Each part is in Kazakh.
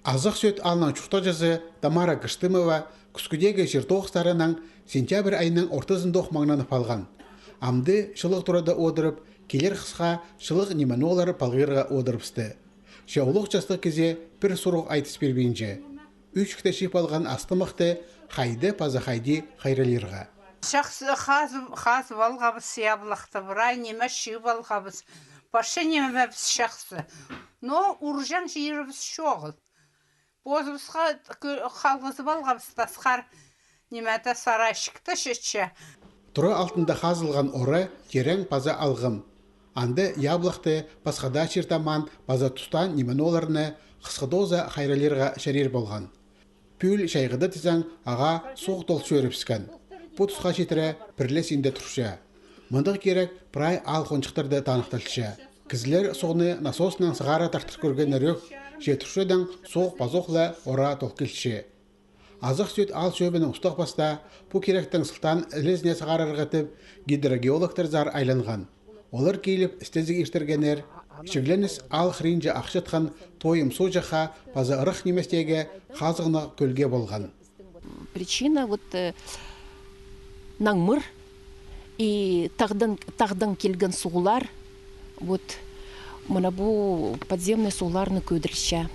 Азық сөт алынан чухта жазы Тамара Кыштымова күскүдегі жертоғыстарының сентябрь айының ортызындоқ маңнанып алған. Амды шылық тұрада одырып, келер қысқа шылық немені олары палғырға одырыпсты. Шаулық жастық кезе бір сұруқ айтыс бербейінже. Үш кітешіп алған астымықты қайды паза қайды қайралерға. Шақсы қаз балғабыз сияблақты бұрай неме шы балғабыз. Башы неме біз шақсы. Но ұржан жиырыбыз шоғыл. Бозыбызға қалғызы балғабыз тасқар неметі сарайшықты шетші. Тұры алтында қазылған оры терең паза алғым. Анды яблықты пасқада чертаман паза тұстан немен оларыны қысқыдоза қайралерға шәрер болған. Пүл шайғыды тізен аға соқ дол сөріпскен. Бұл тұсқа жетірі бірлес инде тұршы. Мұндық керек прай ал қоншықтырды танықтылшы. Кізлер соғыны насосынан сығара тартыр көрген өрек жетіршеден соқ пазоқлы ора толқылшы. Азық сөт ал сөбінің ұстық баста бұл керектің сұлтан ілізіне сығар ырғытып гидрогеологтар зар айланған. Олар кейліп істезік ештіргенер, шігленіс ал хринжі ақшытқан тойым со жақа паза ырық неместеге қазығына көлге болған. Причина наңмыр и тағдан келген суғылар, мына бұл подземный суғыларны көдірші.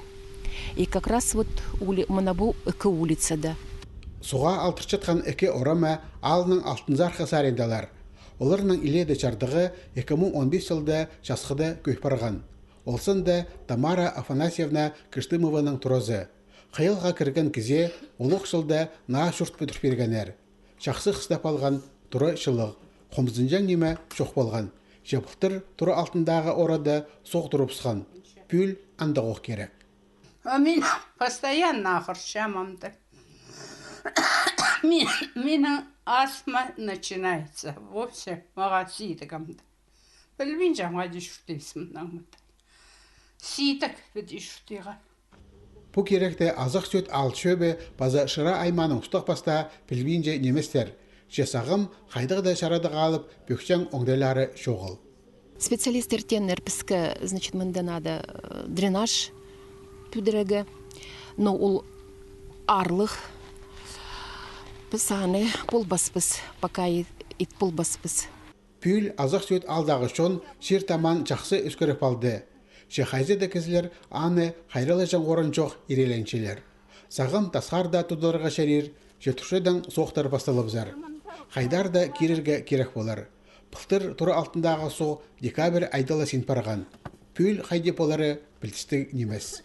И как раз мына бұл үкі улицада. Суға алтырчатқан үкі орама алының алтынзар қасарендалар. Оларының иледі чардығы 2015 жылда жасқыды көйпарған. Олсында Тамара Афанасьевна Кыштымованың тұрозы. Қайылға кірген кізе олық жылда на шұрт бүтір бергенер. Шақсы қыстап алған тұры шылық. Қомзынжан неме шоқ болған. Жапықтыр тұры алтындағы орада соқ тұрыпсқан. Пүл андағық керек. Мен постоянно ахыршамамды. Менің астма начинается. Вовсе маға сийтігімді. Білмейін жаңа дешүртейсім наңмыды. Сийтік бідешүртейға. Бұл керекті азық сөт ал шөбі база шыра айманың ұстық баста білбейінже неместер. Жесағым қайдығы да шарады қалып бөкшен оңдайлары шоғыл. Специалистерден әрпіскі, мында надо дренаж пүдірігі, но ол арлық пысаны полбаспыз, пока ит полбаспыз. Пүл азық сөт алдағы шон шер таман жақсы өскіріп алды. Шехайзы дәкізілер аны қайралы жан орын жоқ ереленшелер. Сағым тасқарда тұдырға шәрер, жетушеден соқтар басталып зар. Қайдар да керерге керек болар. Пылтыр тұры алтындағы со декабрь айдала сен парған. Пүл қайдеп олары білтістік немес.